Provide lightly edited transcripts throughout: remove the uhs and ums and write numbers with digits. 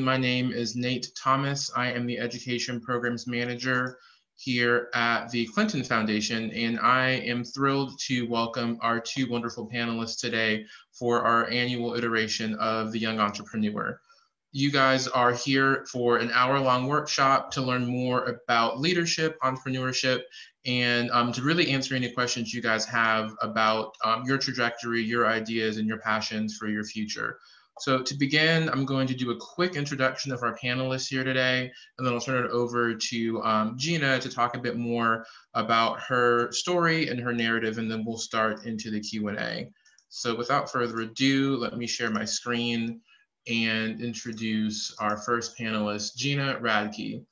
My name is Nate Thomas. I am the Education Programs Manager here at the Clinton Foundation, and I am thrilled to welcome our two wonderful panelists today for our annual iteration of the Young Entrepreneur. You guys are here for an hour-long workshop to learn more about leadership, entrepreneurship, and to really answer any questions you guys have about your trajectory, your ideas, and your passions for your future. So to begin, I'm going to do a quick introduction of our panelists here today, and then I'll turn it over to Gina to talk a bit more about her story and her narrative, and then we'll start into the Q&A. So without further ado, let me share my screen and introduce our first panelist, Gina Radke.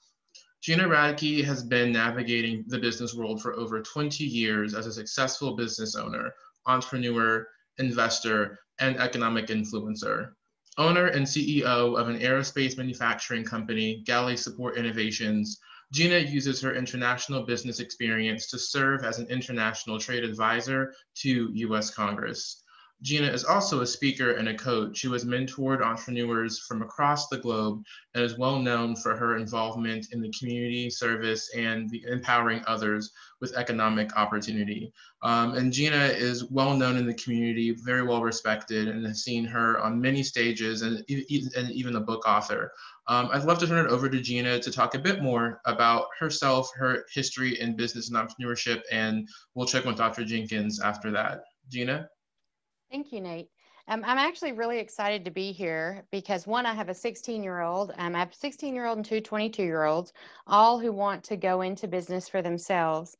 Gina Radke has been navigating the business world for over 20 years as a successful business owner, entrepreneur, investor, and economic influencer. Owner and CEO of an aerospace manufacturing company, Galley Support Innovations, Gina uses her international business experience to serve as an international trade advisor to U.S. Congress. Gina is also a speaker and a coach who has mentored entrepreneurs from across the globe and is well known for her involvement in the community service and the empowering others with economic opportunity. And Gina is well known in the community, very well respected, and has seen her on many stages and even a book author. I'd love to turn it over to Gina to talk a bit more about herself, her history in business and entrepreneurship, and we'll check with Dr. Jenkins after that. Gina? Thank you, Nate. I'm actually really excited to be here because one, I have a 16-year-old. I have a 16-year-old and two 22-year-olds, all who want to go into business for themselves,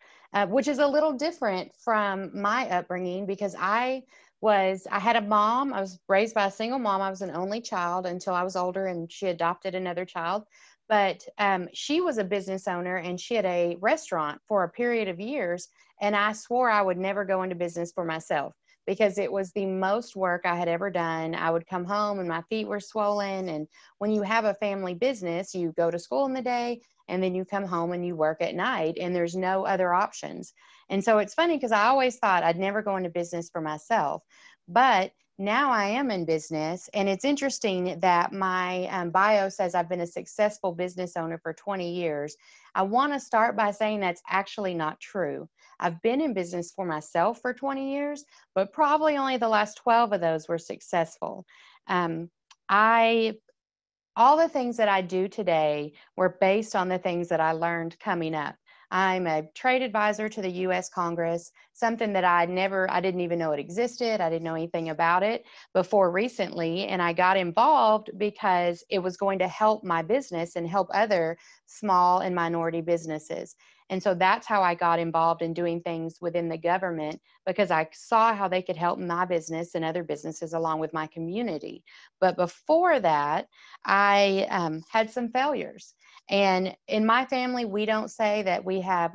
which is a little different from my upbringing because I had a mom. I was raised by a single mom. I was an only child until I was older and she adopted another child. But she was a business owner and she had a restaurant for a period of years. And I swore I would never go into business for myself, because it was the most work I had ever done. I would come home and my feet were swollen. And when you have a family business, you go to school in the day and then you come home and you work at night and there's no other options. And so it's funny because I always thought I'd never go into business for myself. But now I am in business, and it's interesting that my bio says I've been a successful business owner for 20 years. I want to start by saying that's actually not true. I've been in business for myself for 20 years, but probably only the last 12 of those were successful. I all the things that I do today were based on the things that I learned coming up. I'm a trade advisor to the U.S. Congress, something that I didn't even know it existed. I didn't know anything about it before recently. And I got involved because it was going to help my business and help other small and minority businesses. And so that's how I got involved in doing things within the government, because I saw how they could help my business and other businesses along with my community. But before that, I had some failures. And in my family, we don't say that we have,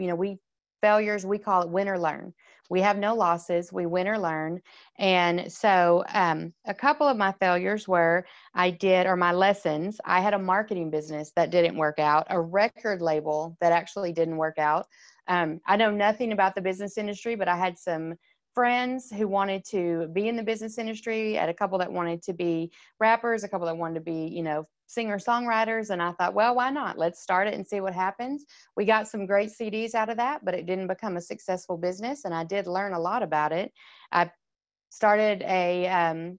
failures, we call it win or learn. We have no losses, we win or learn. And so a couple of my failures were my lessons. I had a marketing business that didn't work out, a record label that actually didn't work out. I know nothing about the business industry, but I had some friends who wanted to be in the business industry, at a couple that wanted to be rappers, a couple that wanted to be, singer-songwriters. And I thought, well, why not? Let's start it and see what happens. We got some great CDs out of that, but it didn't become a successful business. And I did learn a lot about it. I started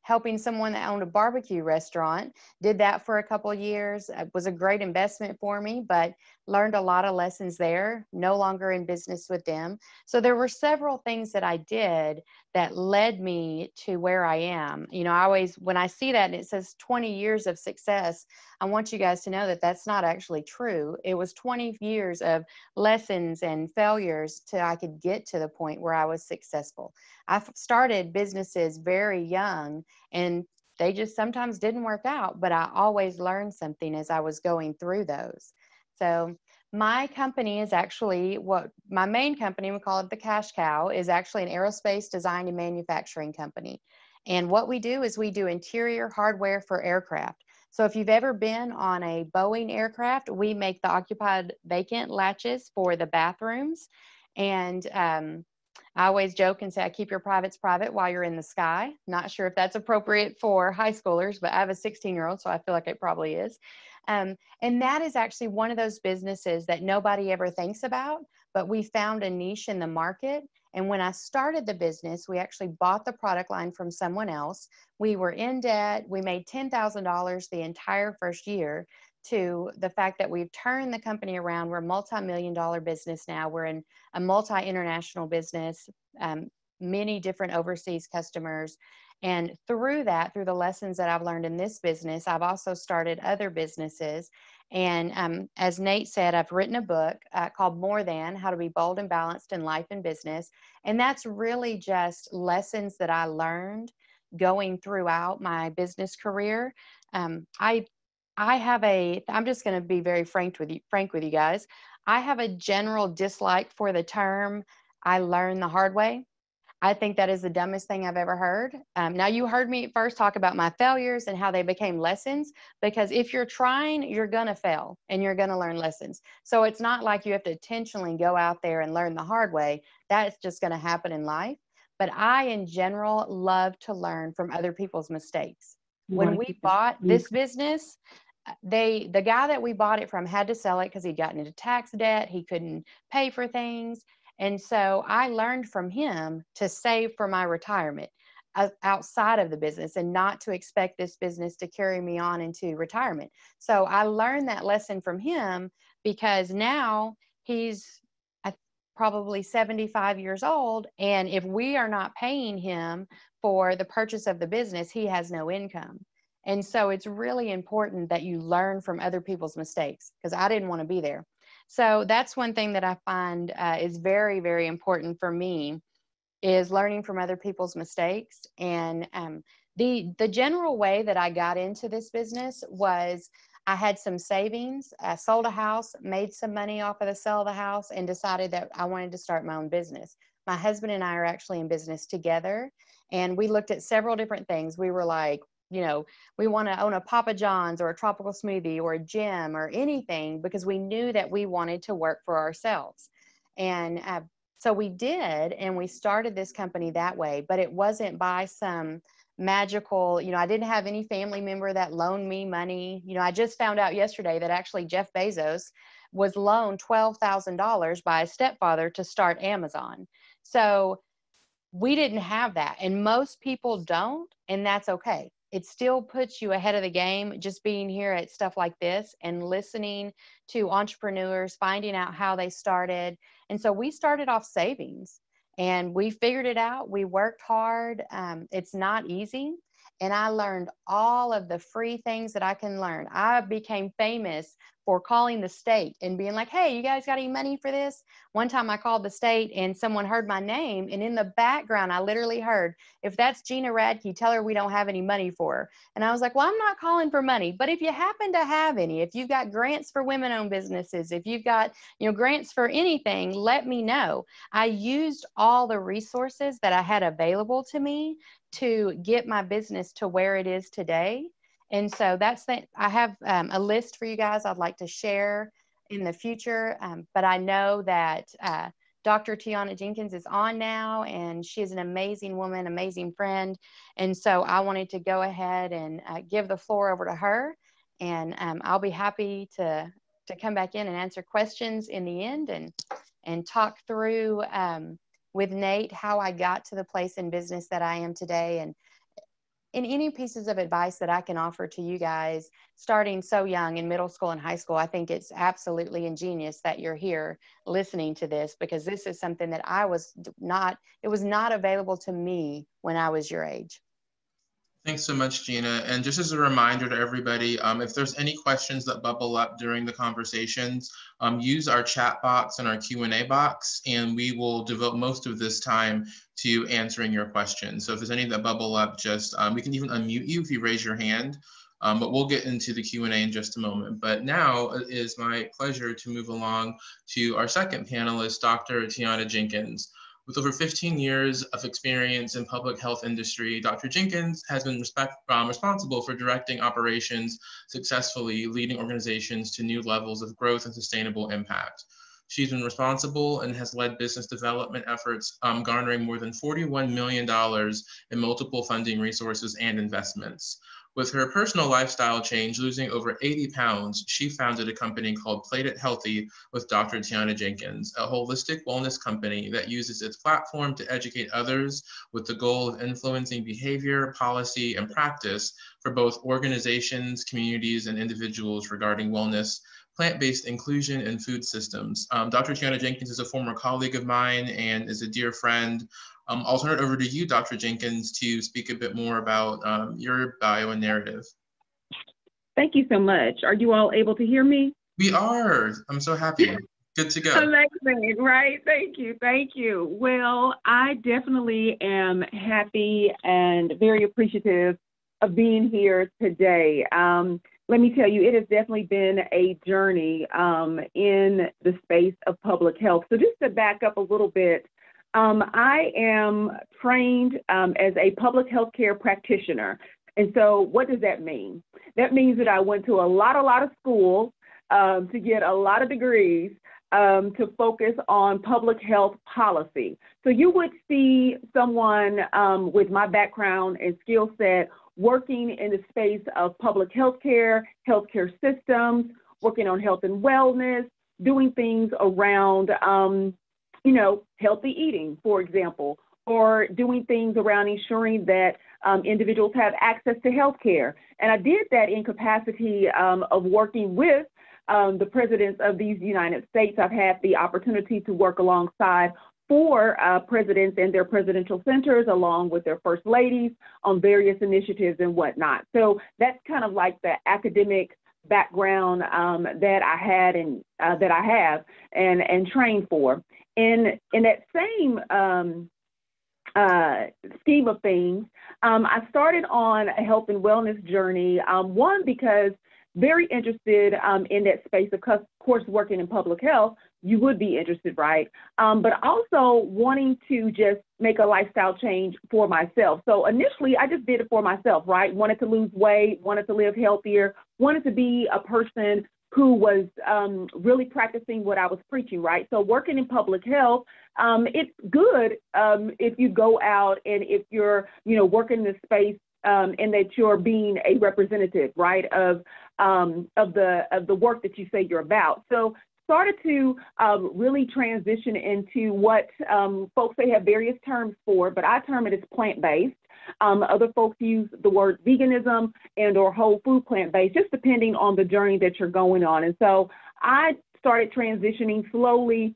helping someone that owned a barbecue restaurant, did that for a couple of years. It was a great investment for me, but learned a lot of lessons there, no longer in business with them. So there were several things that I did that led me to where I am. When I see that and it says 20 years of success, I want you guys to know that that's not actually true. It was 20 years of lessons and failures till I could get to the point where I was successful. I started businesses very young and they just sometimes didn't work out, but I always learned something as I was going through those. So my company is actually my main company, we call it the Cash Cow, is actually an aerospace design and manufacturing company. And what we do is we do interior hardware for aircraft. So if you've ever been on a Boeing aircraft, we make the occupied vacant latches for the bathrooms. And I always joke and say, I keep your privates private while you're in the sky. Not sure if that's appropriate for high schoolers, but I have a 16-year-old, so I feel like it probably is. And that is actually one of those businesses that nobody ever thinks about, but we found a niche in the market. And when I started the business, we actually bought the product line from someone else. We were in debt. We made $10,000 the entire first year, to the fact that we've turned the company around. We're a multi-million-dollar business now. We're in a multi-international business, many different overseas customers. And through that, through the lessons that I've learned in this business, I've also started other businesses. And as Nate said, I've written a book called More Than: How to Be Bold and Balanced in Life and Business. And that's really just lessons that I learned going throughout my business career. I'm just going to be very frank with you guys. I have a general dislike for the term, I learned the hard way. I think that is the dumbest thing I've ever heard. Now, you heard me first talk about my failures and how they became lessons, because if you're trying, you're going to fail and you're going to learn lessons. So it's not like you have to intentionally go out there and learn the hard way. That's just going to happen in life. But I, in general, love to learn from other people's mistakes. When we bought this business, the guy that we bought it from had to sell it because he'd gotten into tax debt. He couldn't pay for things. And so I learned from him to save for my retirement outside of the business, and not to expect this business to carry me on into retirement. So I learned that lesson from him, because now he's probably 75 years old. And if we are not paying him for the purchase of the business, he has no income. And so it's really important that you learn from other people's mistakes, because I didn't want to be there. So that's one thing that I find is very, very important for me, is learning from other people's mistakes. And the general way that I got into this business was I had some savings, I sold a house, made some money off of the sale of the house, and decided that I wanted to start my own business. My husband and I are actually in business together, and we looked at several different things. We were like, we want to own a Papa John's or a tropical smoothie or a gym or anything, because we knew that we wanted to work for ourselves. And so we did, and we started this company that way, but it wasn't by some magical, I didn't have any family member that loaned me money. I just found out yesterday that actually Jeff Bezos was loaned $12,000 by a stepfather to start Amazon. So we didn't have that, and most people don't, and that's okay. It still puts you ahead of the game, just being here at stuff like this and listening to entrepreneurs, finding out how they started. And so we started off savings, and we figured it out. We worked hard. It's not easy. And I learned all of the free things that I can learn. I became famous for calling the state and being like, hey, you guys got any money for this? One time I called the state and someone heard my name, and in the background, I literally heard, if that's Gina Radke, tell her we don't have any money for her. And I was like, well, I'm not calling for money, but if you happen to have any, if you've got grants for women-owned businesses, if you've got, grants for anything, let me know. I used all the resources that I had available to me to get my business to where it is today. And so I have a list for you guys I'd like to share in the future. But I know that Dr. Tionna Jenkins is on now, and she is an amazing woman, amazing friend. And so I wanted to go ahead and give the floor over to her. And I'll be happy to come back in and answer questions in the end, and talk through with Nate how I got to the place in business that I am today, and any pieces of advice that I can offer to you guys starting so young in middle school and high school. I think it's absolutely ingenious that you're here listening to this, because this is something that it was not available to me when I was your age. Thanks so much, Gina. And just as a reminder to everybody, if there's any questions that bubble up during the conversations, use our chat box and our Q&A box, and we will devote most of this time to answering your questions. So if there's any that bubble up, just we can even unmute you if you raise your hand, but we'll get into the Q&A in just a moment. But now it is my pleasure to move along to our second panelist, Dr. Tionna Jenkins. With over 15 years of experience in public health industry, Dr. Jenkins has been responsible for directing operations successfully, leading organizations to new levels of growth and sustainable impact. She's been responsible and has led business development efforts, garnering more than $41 million in multiple funding resources and investments. With her personal lifestyle change, losing over 80 pounds, she founded a company called Plate It Healthy with Dr. Tionna Jenkins, a holistic wellness company that uses its platform to educate others with the goal of influencing behavior, policy, and practice for both organizations, communities, and individuals regarding wellness, plant-based inclusion, and food systems. Dr. Tionna Jenkins is a former colleague of mine and is a dear friend. I'll turn it over to you, Dr. Jenkins, to speak a bit more about your bio and narrative. Thank you so much. Are you all able to hear me? We are. I'm so happy. Good to go. Amazing, right? Thank you. Thank you. Well, I definitely am happy and very appreciative of being here today. Let me tell you, it has definitely been a journey in the space of public health. So just to back up a little bit, I am trained as a public health care practitioner. And so what does that mean? That means that I went to a lot of school to get a lot of degrees to focus on public health policy. So you would see someone with my background and skill set working in the space of public healthcare systems, working on health and wellness, doing things around, healthy eating, for example, or doing things around ensuring that individuals have access to healthcare. And I did that in capacity of working with the presidents of these United States. I've had the opportunity to work alongside four presidents and their presidential centers, along with their first ladies, on various initiatives and whatnot. So that's kind of like the academic background that I had and that I have and trained for. And in that same scheme of things, I started on a health and wellness journey. One, because very interested in that space. Of course, working in public health, you would be interested, right? But also wanting to just make a lifestyle change for myself. So initially, I just did it for myself, right? Wanted to lose weight, wanted to live healthier, wanted to be a person who was really practicing what I was preaching, right? So working in public health, it's good if you go out and if you're, working in this space and that you're being a representative, right, of the work that you say you're about. So started to really transition into what folks, they have various terms for, but I term it as plant-based. Other folks use the word veganism and or whole food plant-based, just depending on the journey that you're going on. And so I started transitioning slowly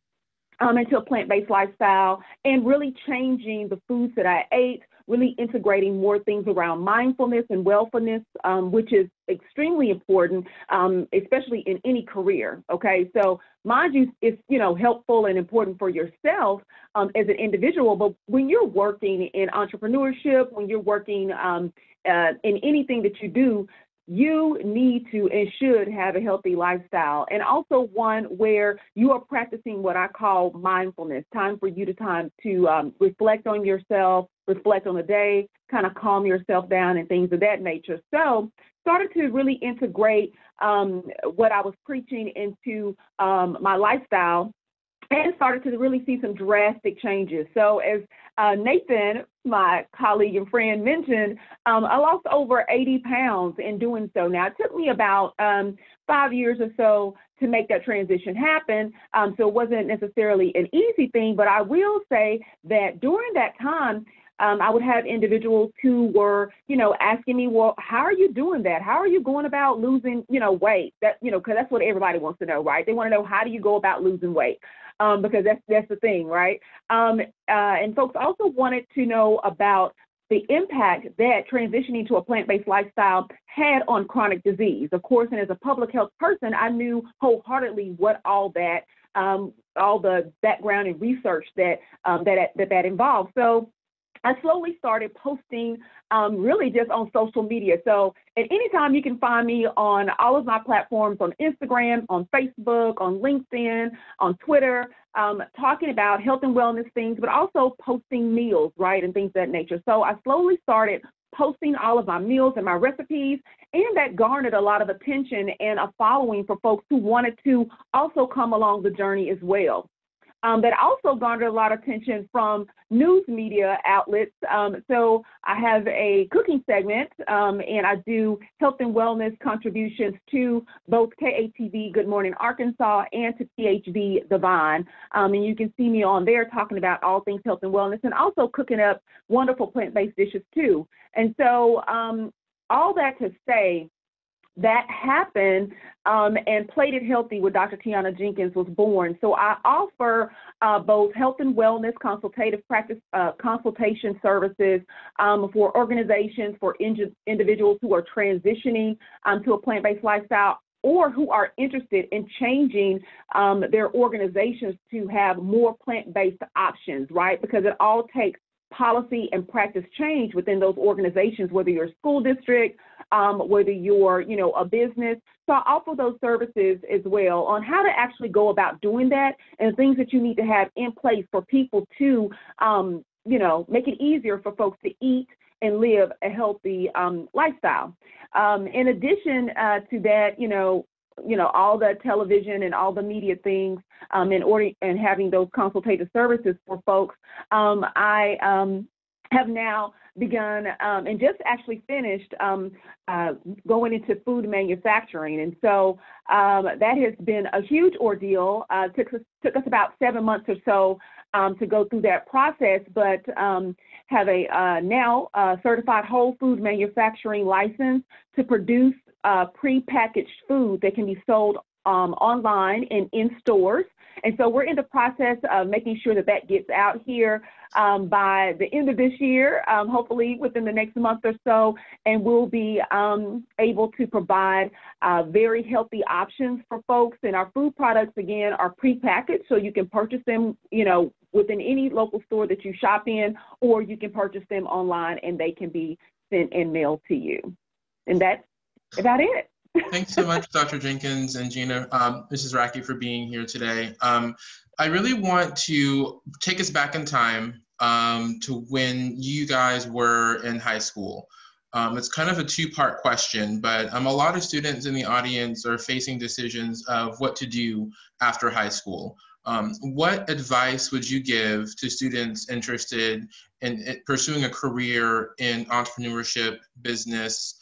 into a plant-based lifestyle and really changing the foods that I ate, really integrating more things around mindfulness and wellfulness, which is extremely important, especially in any career, okay? So mind you, it's, helpful and important for yourself as an individual, but when you're working in entrepreneurship, when you're working in anything that you do, you need to and should have a healthy lifestyle, and also one where you are practicing what I call mindfulness, time for you to reflect on yourself, reflect on the day, kind of calm yourself down and things of that nature. So started to really integrate what I was preaching into my lifestyle and started to really see some drastic changes. So as Nathan, my colleague and friend, mentioned, I lost over 80 pounds in doing so. Now, it took me about 5 years or so to make that transition happen. So it wasn't necessarily an easy thing, but I will say that during that time, I would have individuals who were, asking me, well, how are you doing that? How are you going about losing, weight? That, because that's what everybody wants to know, right? They want to know, how do you go about losing weight? Because that's the thing, right? And folks also wanted to know about the impact that transitioning to a plant-based lifestyle had on chronic disease. Of course, and as a public health person, I knew wholeheartedly what all the background and research that involved. So I slowly started posting really just on social media. So at any time you can find me on all of my platforms, on Instagram, on Facebook, on LinkedIn, on Twitter, talking about health and wellness things, but also posting meals, right, and things of that nature. So I slowly started posting all of my meals and my recipes, and that garnered a lot of attention and a following for folks who wanted to also come along the journey as well. That also garnered a lot of attention from news media outlets. So I have a cooking segment, and I do health and wellness contributions to both KATV Good Morning Arkansas and to PHB Divine. And you can see me on there talking about all things health and wellness, and also cooking up wonderful plant-based dishes too. And so all that to say, that happened, and Plated Healthy with Dr. Tionna Jenkins was born. So I offer both health and wellness consultative practice consultation services for organizations, for individuals who are transitioning to a plant-based lifestyle, or who are interested in changing their organizations to have more plant-based options, right? Because it all takes policy and practice change within those organizations, whether you're a school district, whether you're, a business. So I offer those services as well on how to actually go about doing that, and things that you need to have in place for people to, make it easier for folks to eat and live a healthy lifestyle. In addition to that, all the television and all the media things, and having those consultative services for folks, I have now begun and just actually finished going into food manufacturing. And so that has been a huge ordeal. Took us about 7 months or so to go through that process, but have a now certified whole food manufacturing license to produce prepackaged food that can be sold online and in stores. And so we're in the process of making sure that that gets out here by the end of this year, hopefully within the next month or so, and we'll be able to provide very healthy options for folks. And our food products, again, are prepackaged, so you can purchase them, within any local store that you shop in, or you can purchase them online and they can be sent and mailed to you. And that's about it. Thanks so much, Dr. Jenkins and Gina, Mrs. Radke, for being here today. I really want to take us back in time to when you guys were in high school. It's kind of a two-part question, but a lot of students in the audience are facing decisions of what to do after high school. What advice would you give to students interested in pursuing a career in entrepreneurship, business,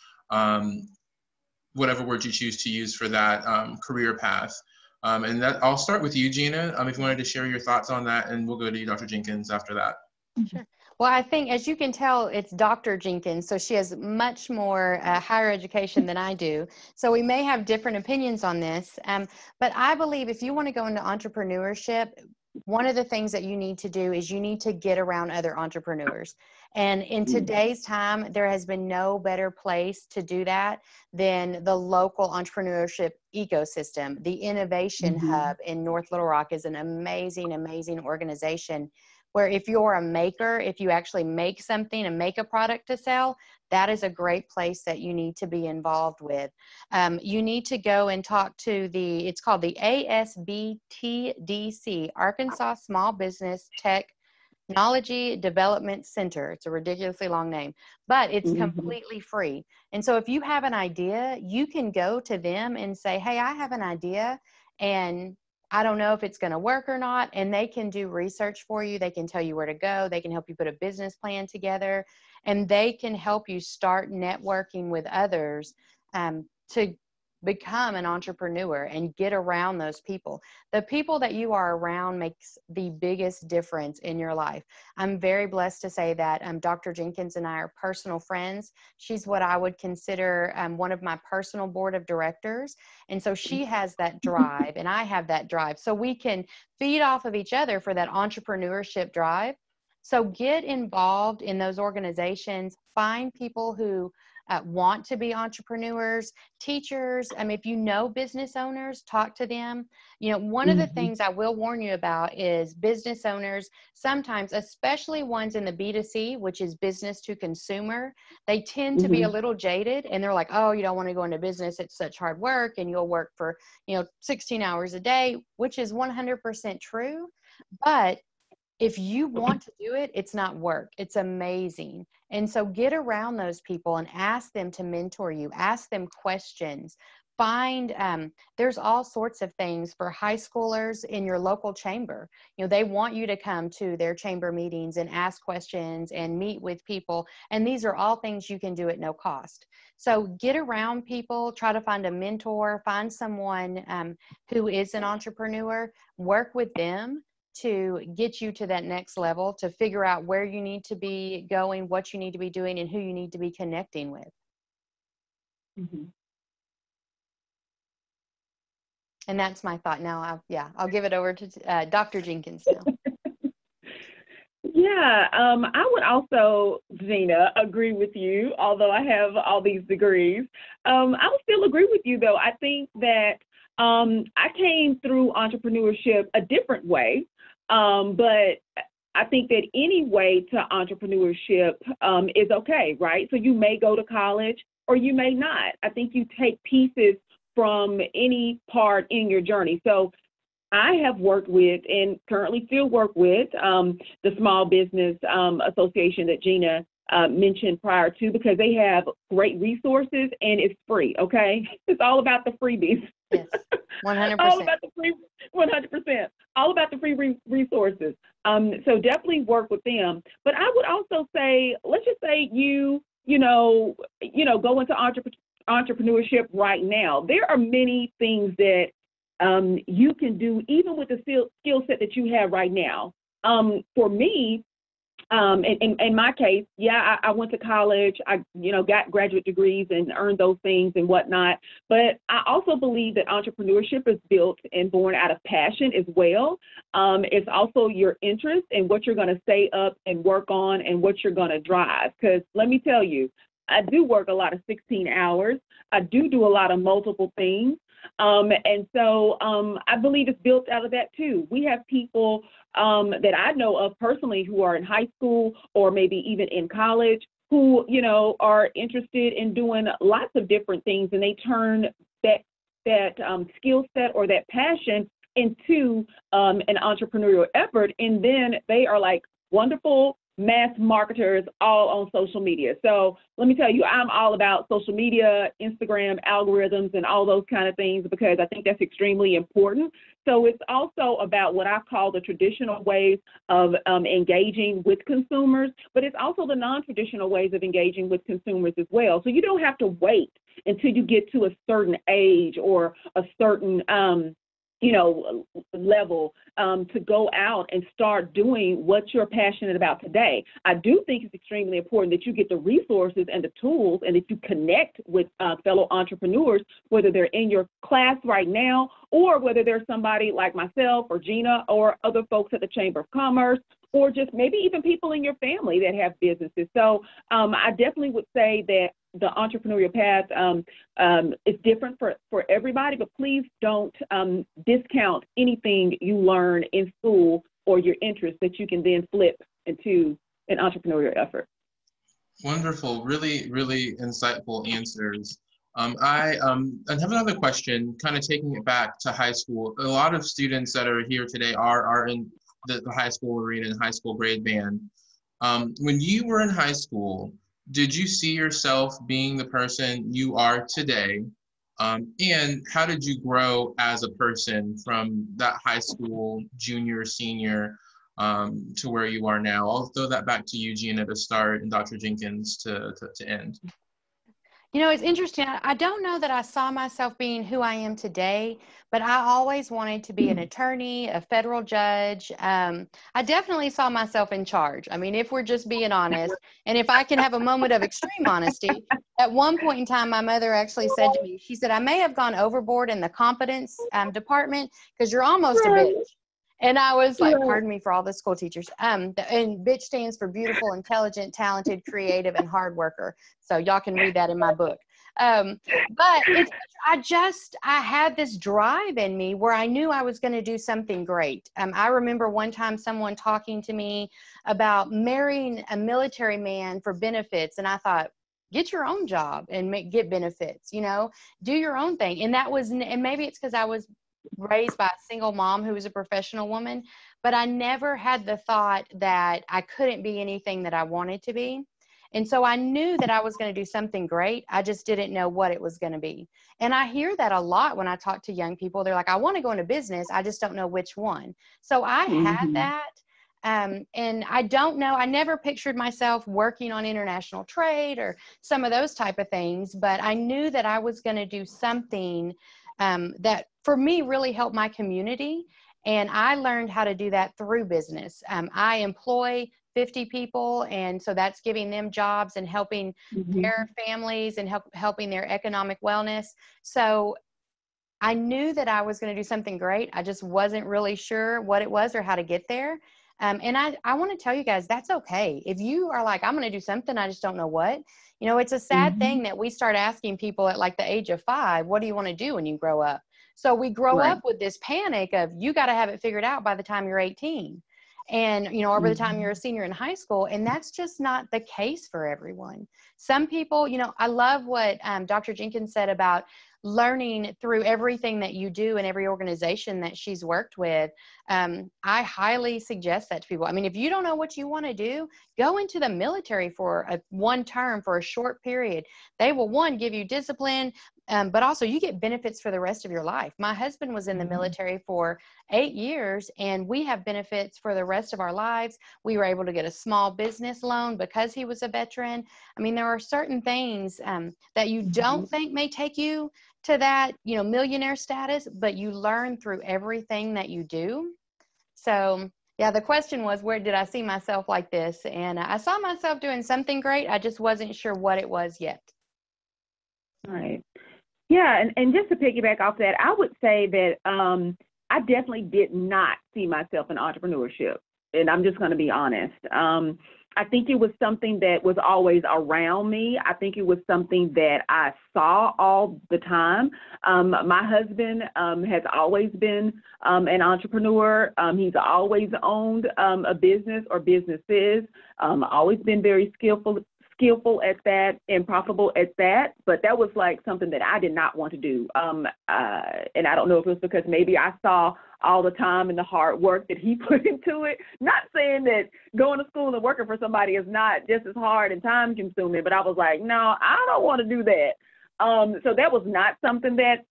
whatever word you choose to use for that career path? And that I'll start with you, Gina, if you wanted to share your thoughts on that, and we'll go to you, Dr. Jenkins, after that. Sure. Well, I think, as you can tell, it's Dr. Jenkins, so she has much more higher education than I do. So we may have different opinions on this, but I believe if you want to go into entrepreneurship, one of the things that you need to do is you need to get around other entrepreneurs. And in today's time, there has been no better place to do that than the local entrepreneurship ecosystem. The Innovation Hub in North Little Rock is an amazing, amazing organization where if you're a maker, if you actually make something and make a product to sell, that is a great place that you need to be involved with. You need to go and talk to it's called the ASBTDC, Arkansas Small Business Technology Development Center. It's a ridiculously long name, but it's completely free. And so if you have an idea, you can go to them and say, hey, I have an idea, and I don't know if it's going to work or not. And they can do research for you. They can tell you where to go. They can help you put a business plan together, and they can help you start networking with others to become an entrepreneur and get around those people. The people that you are around makes the biggest difference in your life. I'm very blessed to say that Dr. Jenkins and I are personal friends. She's what I would consider one of my personal board of directors. And so she has that drive and I have that drive. So we can feed off of each other for that entrepreneurship drive. So get involved in those organizations, find people who want to be entrepreneurs, teachers. If you know business owners, talk to them. One of the things I will warn you about is business owners, sometimes, especially ones in the B2C, which is business to consumer, they tend to be a little jaded, and they're like, oh, you don't want to go into business. It's such hard work, and you'll work for, 16 hours a day, which is 100% true. But if you want to do it, it's not work. It's amazing. And so get around those people and ask them to mentor you, ask them questions. Find, there's all sorts of things for high schoolers in your local chamber. You know, they want you to come to their chamber meetings and ask questions and meet with people. And these are all things you can do at no cost. So get around people, try to find a mentor, find someone who is an entrepreneur, work with them to get you to that next level, to figure out where you need to be going, what you need to be doing, and who you need to be connecting with. Mm-hmm. And that's my thought. Now, I'll give it over to Dr. Jenkins now. Yeah, I would also, Gina, agree with you, although I have all these degrees. I would still agree with you, though. I think that I came through entrepreneurship a different way, but I think that any way to entrepreneurship is okay, right? So you may go to college or you may not. I think you take pieces from any part in your journey. So I have worked with and currently still work with the Small Business Association that Gina mentioned prior to, because they have great resources and it's free, okay? It's all about the freebies. Yes, 100%. All about the free, 100%. All about the free resources. So definitely work with them. But I would also say, let's just say you go into entrepreneurship right now. There are many things that you can do even with the skill set that you have right now. For me, in my case, I went to college. I, got graduate degrees and earned those things and whatnot. But I also believe that entrepreneurship is built and born out of passion as well. It's also your interest and what you're going to stay up and work on and what you're going to drive. Because let me tell you, I do work a lot of 16 hours. I do a lot of multiple things. And so I believe it's built out of that too. We have people that I know of personally who are in high school or maybe even in college who, are interested in doing lots of different things, and they turn that skill set or that passion into an entrepreneurial effort. And then they are like wonderful mass marketers all on social media. So let me tell you, I'm all about social media, Instagram, algorithms, and all those kind of things, because I think that's extremely important. So it's also about what I call the traditional ways of engaging with consumers, but it's also the non-traditional ways of engaging with consumers as well. So you don't have to wait until you get to a certain age or a certain level to go out and start doing what you're passionate about today. I do think it's extremely important that you get the resources and the tools and that you connect with fellow entrepreneurs, whether they're in your class right now or whether there's somebody like myself or Gina or other folks at the Chamber of Commerce, or just maybe even people in your family that have businesses. So I definitely would say that the entrepreneurial path is different for everybody, but please don't discount anything you learn in school or your interest that you can then flip into an entrepreneurial effort. Wonderful, really, really insightful answers. I have another question, kind of taking it back to high school. A lot of students that are here today are in the high school arena and high school grade band. When you were in high school, did you see yourself being the person you are today? And how did you grow as a person from that high school, junior, senior, to where you are now? I'll throw that back to you, Gina, to start, and Dr. Jenkins to end. It's interesting. I don't know that I saw myself being who I am today, but I always wanted to be an attorney, a federal judge. I definitely saw myself in charge. I mean, if we're just being honest, and if I can have a moment of extreme honesty, at one point in time, my mother actually said to me, she said, I may have gone overboard in the competence department because you're almost a bitch. And I was like, pardon me for all the school teachers. And bitch stands for beautiful, intelligent, talented, creative, and hard worker. So y'all can read that in my book. But I had this drive in me where I knew I was going to do something great. I remember one time someone talking to me about marrying a military man for benefits. And I thought, get your own job and get benefits, do your own thing. And maybe it's because I was raised by a single mom who was a professional woman, but I never had the thought that I couldn't be anything that I wanted to be. And so I knew that I was going to do something great. I just didn't know what it was going to be. And I hear that a lot when I talk to young people. They're like, I want to go into business. I just don't know which one. So I had that. And I don't know, I never pictured myself working on international trade or some of those type of things, but I knew that I was going to do something that for me really helped my community. And I learned how to do that through business. I employ 50 people. And so that's giving them jobs and helping their families and helping their economic wellness. So I knew that I was going to do something great. I just wasn't really sure what it was or how to get there. And I want to tell you guys, that's okay. If you are like, I'm going to do something, I just don't know what, it's a sad thing that we start asking people at like the age of 5, what do you want to do when you grow up? So we grow up with this panic of you got to have it figured out by the time you're 18 and, or by the time you're a senior in high school. And that's just not the case for everyone. Some people, I love what Dr. Jenkins said about learning through everything that you do in every organization that she's worked with. I highly suggest that to people. I mean, if you don't know what you want to do, go into the military for one term for a short period. They will, one, give you discipline, but also you get benefits for the rest of your life. My husband was in the military for 8 years, and we have benefits for the rest of our lives. We were able to get a small business loan because he was a veteran. I mean, there are certain things that you don't think may take you to that, millionaire status, but you learn through everything that you do. So yeah, the question was, where did I see myself like this? And I saw myself doing something great. I just wasn't sure what it was yet. Right. Yeah. And just to piggyback off that, I would say that I definitely did not see myself in entrepreneurship. And I'm just going to be honest. I think it was something that was always around me. I think it was something that I saw all the time. My husband has always been an entrepreneur. He's always owned a business or businesses, always been very skillful at that and profitable at that. But that was like something that I did not want to do. And I don't know if it was because maybe I saw all the time and the hard work that he put into it. Not saying that going to school and working for somebody is not just as hard and time consuming, but I was like, no, I don't want to do that. So that was not something that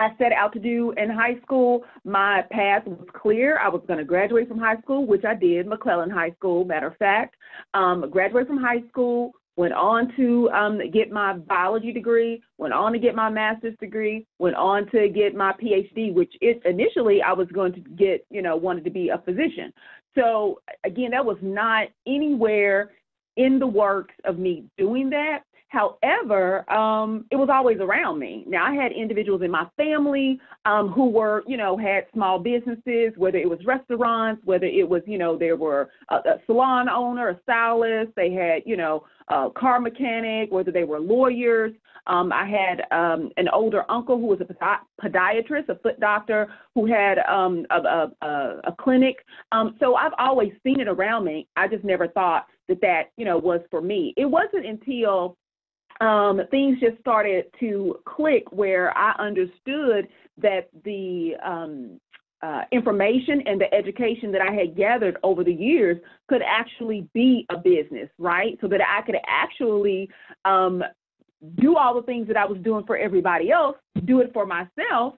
I set out to do in high school. My path was clear. I was going to graduate from high school, which I did, McClellan High School, matter of fact. Graduate from high school, went on to get my biology degree, went on to get my master's degree, went on to get my PhD, which initially I was going to get, wanted to be a physician. So again, that was not anywhere in the works of me doing that. However, it was always around me. Now, I had individuals in my family who were, had small businesses, whether it was restaurants, whether it was, there were a salon owner, a stylist, they had, a car mechanic, whether they were lawyers. I had an older uncle who was a podiatrist, a foot doctor, who had a clinic. So I've always seen it around me. I just never thought that, was for me. It wasn't until things just started to click where I understood that the information and the education that I had gathered over the years could actually be a business, right? So that I could actually do all the things that I was doing for everybody else, do it for myself,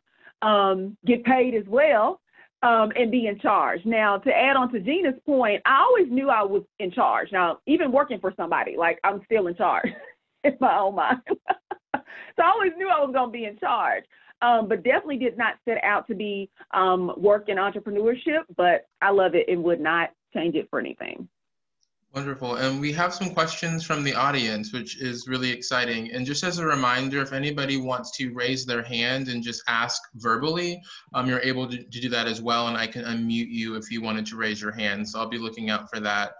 get paid as well, and be in charge. Now, to add on to Gina's point, I always knew I was in charge. Now, even working for somebody, like I'm still in charge. In my own mind. So I always knew I was going to be in charge, but definitely did not set out to be work in entrepreneurship, but I love it and would not change it for anything. Wonderful. And we have some questions from the audience, which is really exciting. And just as a reminder, if anybody wants to raise their hand and just ask verbally, you're able to do that as well. And I can unmute you if you wanted to raise your hand. So I'll be looking out for that.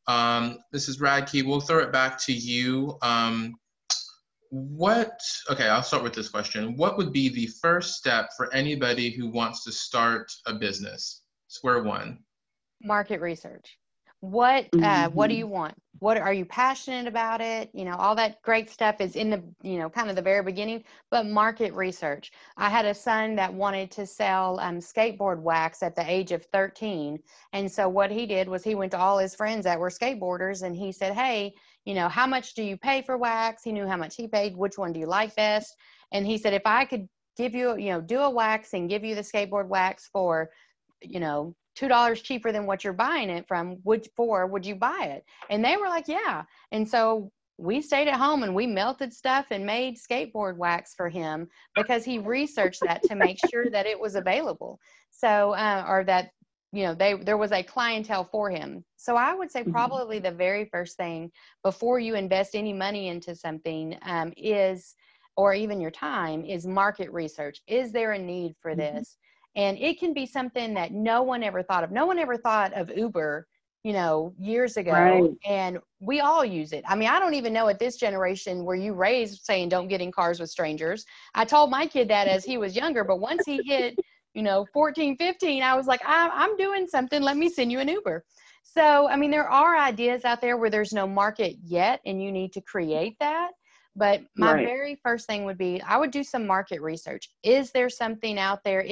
Mrs. Radke, we'll throw it back to you. Okay, I'll start with this question. What would be the first step for anybody who wants to start a business? Square one. Market research. What do you want? What are you passionate about it? You know, all that great stuff is in the, you know, kind of the very beginning, but market research. I had a son that wanted to sell skateboard wax at the age of 13. And so what he did was he went to all his friends that were skateboarders and he said, hey, you know, how much do you pay for wax? He knew how much he paid. Which one do you like best? And he said, if I could give you, you know, do a wax and give you the skateboard wax for, you know, $2 cheaper than what you're buying it from, would you buy it? And they were like, yeah. And so we stayed at home and we melted stuff and made skateboard wax for him because he researched that to make sure that it was available. So, or that, you know, there was a clientele for him. So I would say probably the very first thing before you invest any money into something is, or even your time, is market research. Is there a need for this? And it can be something that no one ever thought of. No one ever thought of Uber, you know, years ago. Right. And we all use it. I mean, I don't even know at this generation where you raised saying don't get in cars with strangers. I told my kid that as he was younger, but once he hit, you know, 14, 15, I was like, I'm doing something. Let me send you an Uber. So, I mean, there are ideas out there where there's no market yet and you need to create that. But my very first thing would be, I would do some market research. Is there something out there?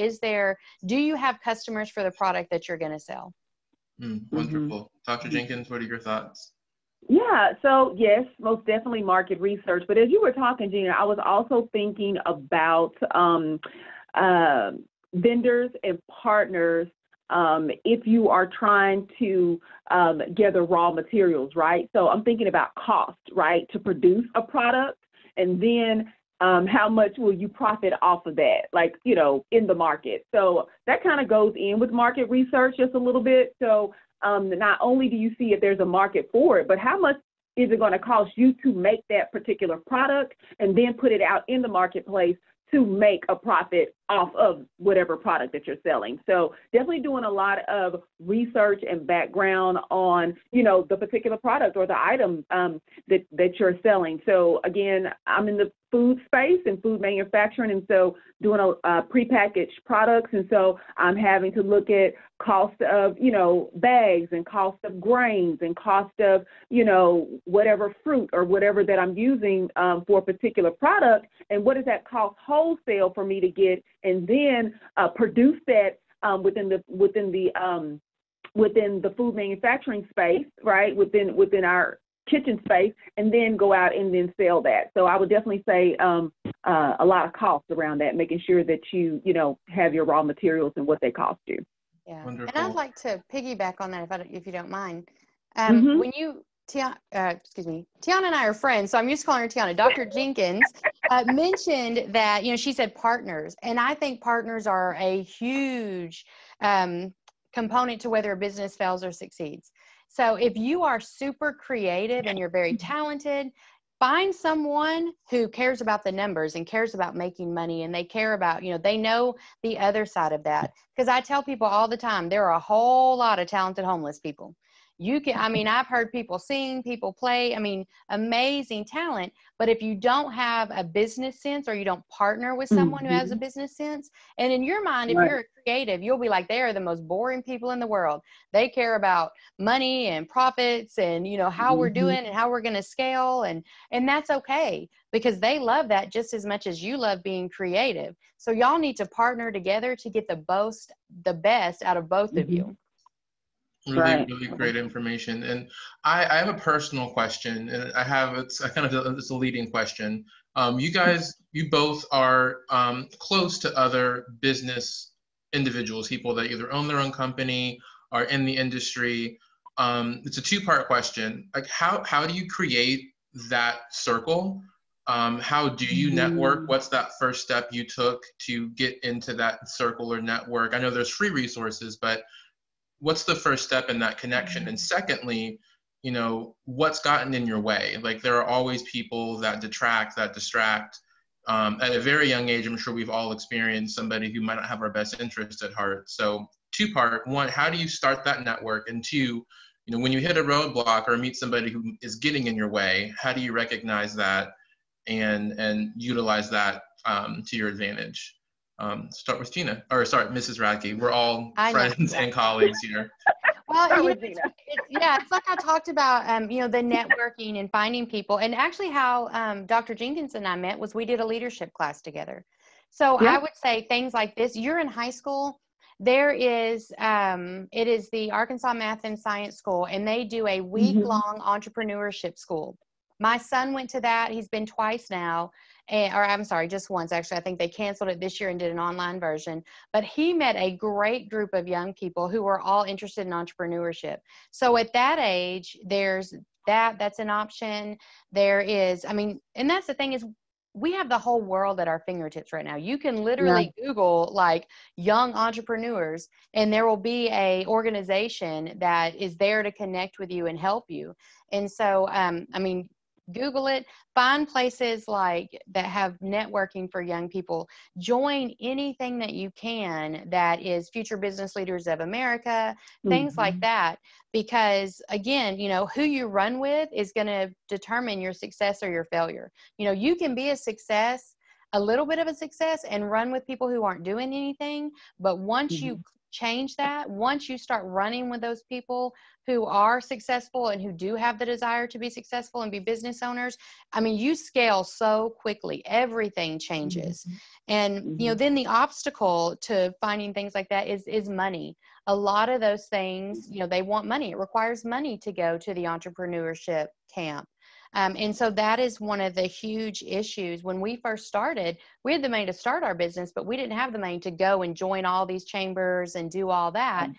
Do you have customers for the product that you're going to sell? Wonderful. Dr. Jenkins, what are your thoughts? Yeah, so yes, most definitely market research. But as you were talking, Gina, I was also thinking about vendors and partners if you are trying to gather raw materials, right? So I'm thinking about cost, right, to produce a product, and then how much will you profit off of that, like, you know, in the market. So that kind of goes in with market research just a little bit. So not only do you see if there's a market for it, but how much is it going to cost you to make that particular product and then put it out in the marketplace to make a profit off of whatever product that you're selling. So definitely doing a lot of research and background on, you know, the particular product or the item that you're selling. So again, I'm in the food space and food manufacturing, and so doing a prepackaged products, and so I'm having to look at cost of, you know, bags and cost of grains and cost of, you know, whatever fruit or whatever that I'm using for a particular product, and what does that cost wholesale for me to get, and then produce that within the food manufacturing space, right? Within our kitchen space, and then go out and then sell that. So I would definitely say a lot of costs around that, making sure that you know, have your raw materials and what they cost you. Yeah. Wonderful. And I'd like to piggyback on that if you don't mind. When you, Tionna and I are friends, so I'm used to calling her Tionna. Dr. Jenkins mentioned that, you know, she said partners, and I think partners are a huge component to whether a business fails or succeeds. So if you are super creative and you're very talented, find someone who cares about the numbers and cares about making money, and they care about, you know, they know the other side of that. Because I tell people all the time, there are a whole lot of talented homeless people. I mean, I've heard people sing, people play, I mean, amazing talent. But if you don't have a business sense, or you don't partner with someone who has a business sense, and in your mind, if you're a creative, you'll be like, they are the most boring people in the world. They care about money and profits and, you know, how we're doing and how we're going to scale. And that's okay, because they love that just as much as you love being creative. So y'all need to partner together to get the best out of both of you. Really great information. And I have a personal question, and it's a leading question. You both are close to other business individuals, people that either own their own company, are in the industry. It's a two-part question. Like, how do you create that circle? How do you network? What's that first step you took to get into that circle or network? I know there's free resources, but what's the first step in that connection? And secondly, you know, what's gotten in your way? Like, there are always people that detract, that distract. At a very young age, I'm sure we've all experienced somebody who might not have our best interest at heart. So two-part: one, how do you start that network? And two, you know, when you hit a roadblock or meet somebody who is getting in your way, how do you recognize that and utilize that to your advantage? Start with Mrs. Radke. We're all friends and colleagues here. Well, Start you with know, Gina. yeah, it's like I talked about, you know, the networking and finding people. And actually how Dr. Jenkins and I met was we did a leadership class together. So Yeah. I would say things like this. You're in high school. There is, it is the Arkansas Math and Science School, and they do a week-long entrepreneurship school. My son went to that. He's been twice now. Or I'm sorry, just once actually. I think they canceled it this year and did an online version. But he met a great group of young people who were all interested in entrepreneurship. So at that age, there's that's an option. There is, I mean, and that's the thing is we have the whole world at our fingertips right now. You can literally Google like young entrepreneurs, and there will be a organization that is there to connect with you and help you. And so, I mean, Google it, find places like that have networking for young people, join anything that you can that is Future Business Leaders of America, things like that, because again, you know, who you run with is going to determine your success or your failure. You know, you can be a success, a little bit of a success, and run with people who aren't doing anything. But once you change that, once you start running with those people who are successful and who do have the desire to be successful and be business owners, I mean, you scale so quickly, everything changes. And, you know, then the obstacle to finding things like that is money. A lot of those things, you know, they want money. It requires money to go to the entrepreneurship camp. And so that is one of the huge issues. When we first started, we had the money to start our business, but we didn't have the money to go and join all these chambers and do all that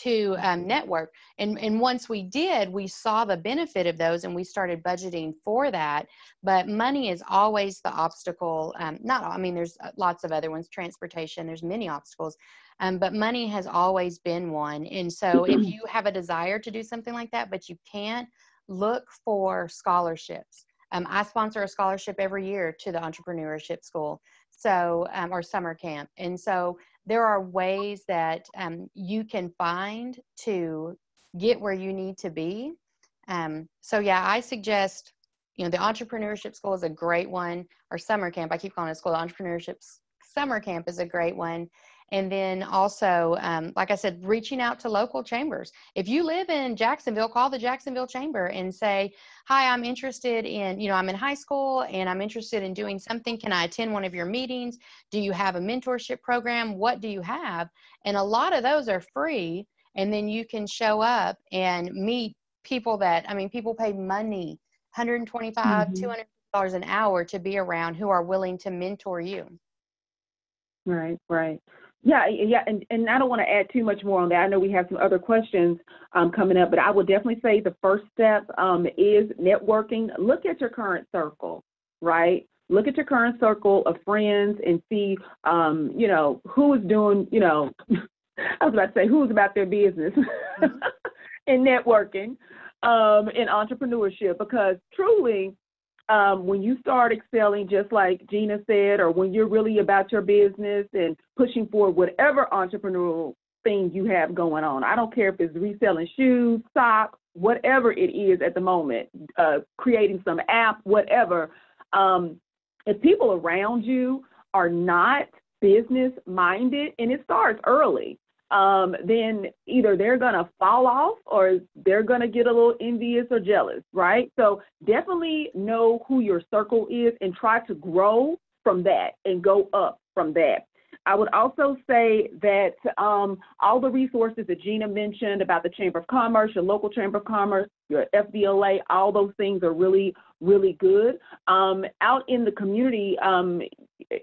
to network. And once we did, we saw the benefit of those and we started budgeting for that. But money is always the obstacle. I mean, there's lots of other ones, transportation, there's many obstacles. But money has always been one. And so if you have a desire to do something like that, but you can't, look for scholarships. I sponsor a scholarship every year to the entrepreneurship school, so or summer camp. And so there are ways that you can find to get where you need to be. So yeah, I suggest, you know, the entrepreneurship school is a great one, or summer camp. I keep calling it school. The entrepreneurship summer camp is a great one. And then also, like I said, reaching out to local chambers. If you live in Jacksonville, call the Jacksonville Chamber and say, hi, I'm interested in, you know, I'm in high school and I'm interested in doing something. Can I attend one of your meetings? Do you have a mentorship program? What do you have? And a lot of those are free. And then you can show up and meet people that, I mean, people pay money, $125, $200 an hour to be around, who are willing to mentor you. Right. Yeah, and I don't want to add too much more on that. I know we have some other questions coming up, but I would definitely say the first step is networking. Look at your current circle, right? Look at your current circle of friends and see, you know, who is doing, you know, I was about to say who's about their business in networking, in entrepreneurship, because truly, when you start excelling, just like Gina said, or when you're really about your business and pushing for whatever entrepreneurial thing you have going on, I don't care if it's reselling shoes, socks, whatever it is at the moment, creating some app, whatever, if people around you are not business minded, and it starts early, then either they're going to fall off or they're going to get a little envious or jealous, right? So definitely know who your circle is and try to grow from that and go up from that. I would also say that all the resources that Gina mentioned about the Chamber of Commerce, your local Chamber of Commerce, your FBLA, all those things are really, really good. Out in the community,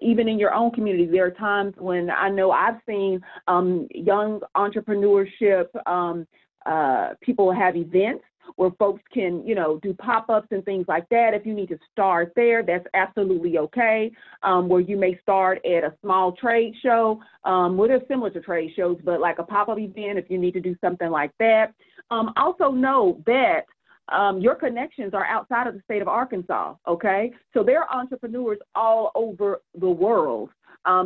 even in your own community, there are times when I know I've seen young entrepreneurship people have events where folks can, you know, do pop-ups and things like that. If you need to start there, that's absolutely okay. Where you may start at a small trade show, well, they're similar to trade shows, but like a pop-up event if you need to do something like that. Also know that your connections are outside of the state of Arkansas, okay? So there are entrepreneurs all over the world.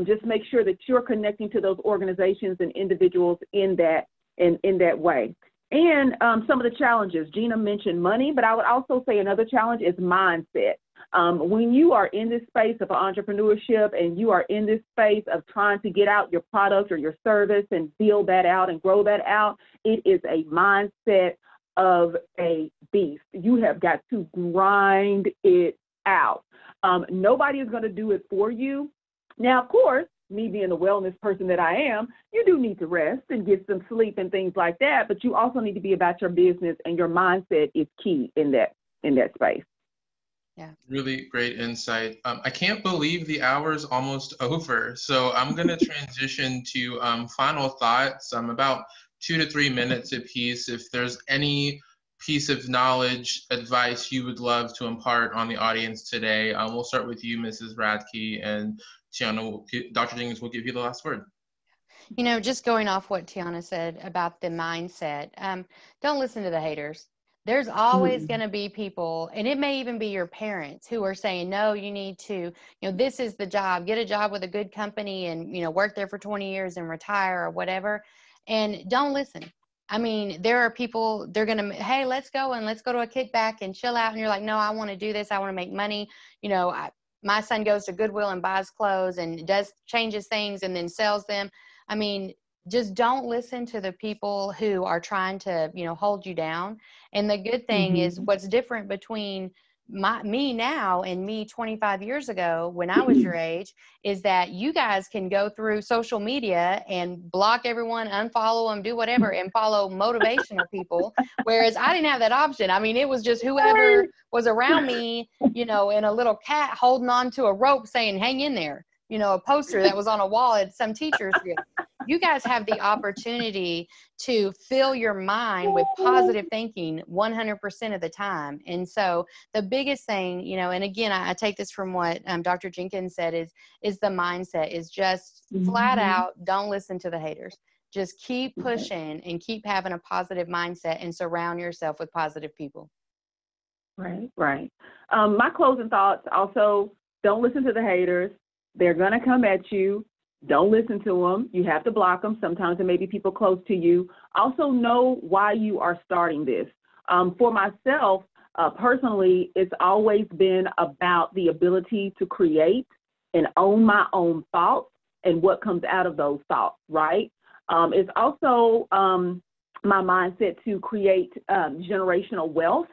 Just make sure that you're connecting to those organizations and individuals in that way. And some of the challenges, Gina mentioned money, but I would also say another challenge is mindset. When you are in this space of entrepreneurship and you are in this space of trying to get out your product or your service and build that out and grow that out, it is a mindset of a beast. You have got to grind it out. Nobody is going to do it for you. Now, of course, me being the wellness person that I am, you do need to rest and get some sleep and things like that, but you also need to be about your business, and your mindset is key in that space. Yeah. Really great insight. I can't believe the hour's almost over, so I'm going to transition to final thoughts. About 2 to 3 minutes apiece. If there's any piece of knowledge, advice you would love to impart on the audience today, we'll start with you, Mrs. Radke, and Tionna, Dr. Jenkins will give you the last word. You know, just going off what Tionna said about the mindset, don't listen to the haters. There's always going to be people, and it may even be your parents, who are saying, no, you need to, this is the job, get a job with a good company and, work there for 20 years and retire or whatever. And don't listen. I mean, there are people, they're going to, hey, let's go to a kickback and chill out. And you're like, no, I want to do this. I want to make money. My son goes to Goodwill and buys clothes and changes things and then sells them. I mean, just don't listen to the people who are trying to, hold you down. And the good thing is, what's different between me now and me 25 years ago when I was your age is that you guys can go through social media and block everyone, unfollow them, do whatever, and follow motivational people. Whereas I didn't have that option. I mean, it was just whoever was around me, in a little cat holding on to a rope saying, hang in there. A poster that was on a wall at some teacher's group. You guys have the opportunity to fill your mind with positive thinking 100% of the time. And so the biggest thing, and again, I take this from what Dr. Jenkins said is the mindset is just flat out, don't listen to the haters. Just keep pushing and keep having a positive mindset and surround yourself with positive people. Right. My closing thoughts also, don't listen to the haters. They're going to come at you. Don't listen to them. You have to block them. Sometimes it may be people close to you. Also know why you are starting this. For myself, personally, it's always been about the ability to create and own my own thoughts and what comes out of those thoughts, right? It's also my mindset to create generational wealth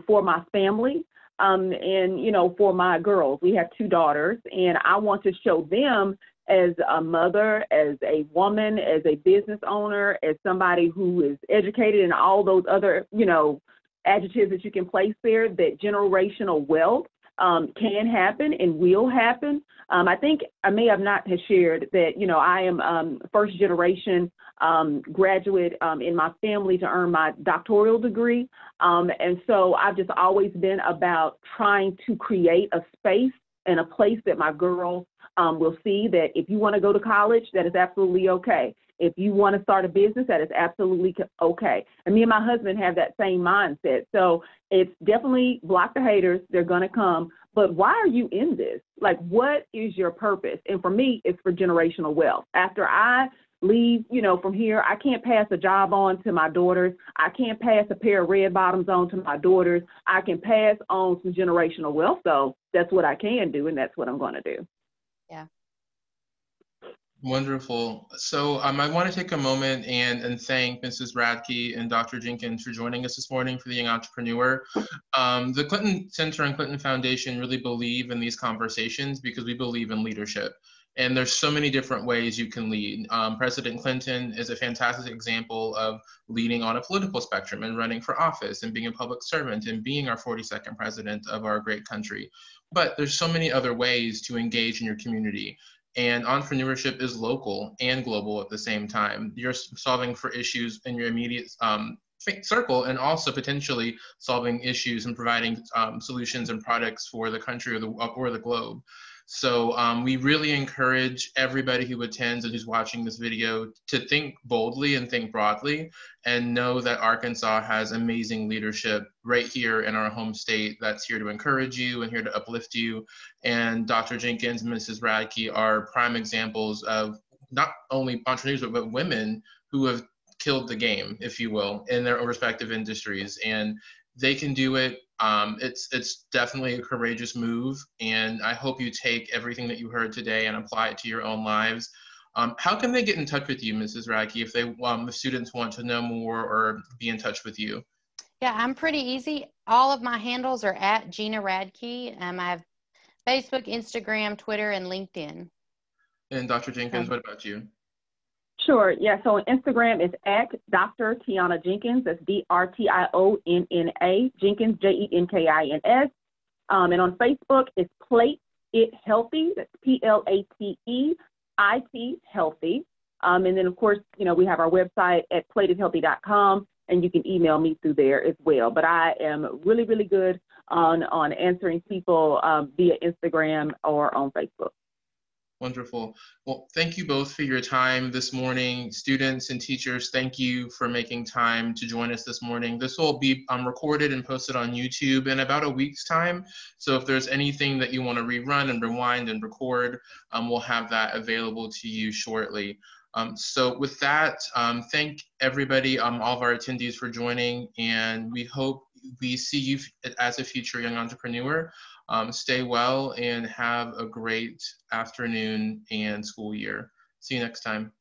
for my family. And, for my girls, we have 2 daughters, and I want to show them as a mother, as a woman, as a business owner, as somebody who is educated and all those other, adjectives that you can place there, that generational wealth can happen and will happen. I think I may have not shared that, I am first generation graduate in my family to earn my doctoral degree. And so I've just always been about trying to create a space and a place that my girls will see that if you want to go to college, that is absolutely okay. If you want to start a business, that is absolutely okay. And me and my husband have that same mindset. So it's definitely block the haters. They're going to come. But why are you in this? Like, what is your purpose? And for me, it's for generational wealth. After I leave, from here, I can't pass a job on to my daughters. I can't pass a pair of red bottoms on to my daughters. I can pass on some generational wealth. So that's what I can do. And that's what I'm going to do. Yeah. Wonderful. So I want to take a moment and thank Mrs. Radke and Dr. Jenkins for joining us this morning for the Young Entrepreneur. The Clinton Center and Clinton Foundation really believe in these conversations because we believe in leadership. And there's so many different ways you can lead. President Clinton is a fantastic example of leading on a political spectrum and running for office and being a public servant and being our 42nd president of our great country. But there's so many other ways to engage in your community. And entrepreneurship is local and global at the same time. You're solving for issues in your immediate circle and also potentially solving issues and providing solutions and products for the country or the globe. So we really encourage everybody who attends and who's watching this video to think boldly and think broadly and know that Arkansas has amazing leadership right here in our home state that's here to encourage you and here to uplift you. And Dr. Jenkins and Mrs. Radke are prime examples of not only entrepreneurs, but women who have killed the game, if you will, in their respective industries. And they can do it. It's definitely a courageous move, and I hope you take everything that you heard today and apply it to your own lives. How can they get in touch with you, Mrs. Radke, if the students want to know more or be in touch with you? Yeah, I'm pretty easy. All of my handles are at Gina Radke. I have Facebook, Instagram, Twitter, and LinkedIn. And Dr. Jenkins, what about you? Sure. Yeah. So on Instagram, it's at Dr. Tionna Jenkins. That's DRTIONNA Jenkins, JENKINS. And on Facebook, it's Plate It Healthy. That's PLATEIT Healthy. And then, of course, you know, we have our website at plateithhealthy.com, and you can email me through there as well. But I am really, really good on answering people via Instagram or on Facebook. Wonderful. Well, thank you both for your time this morning. Students and teachers, thank you for making time to join us this morning. This will be recorded and posted on YouTube in about a week's time. So if there's anything that you want to rerun and rewind and record, we'll have that available to you shortly. So with that, thank everybody, all of our attendees for joining, and we hope we see you as a future young entrepreneur. Stay well and have a great afternoon and school year. See you next time.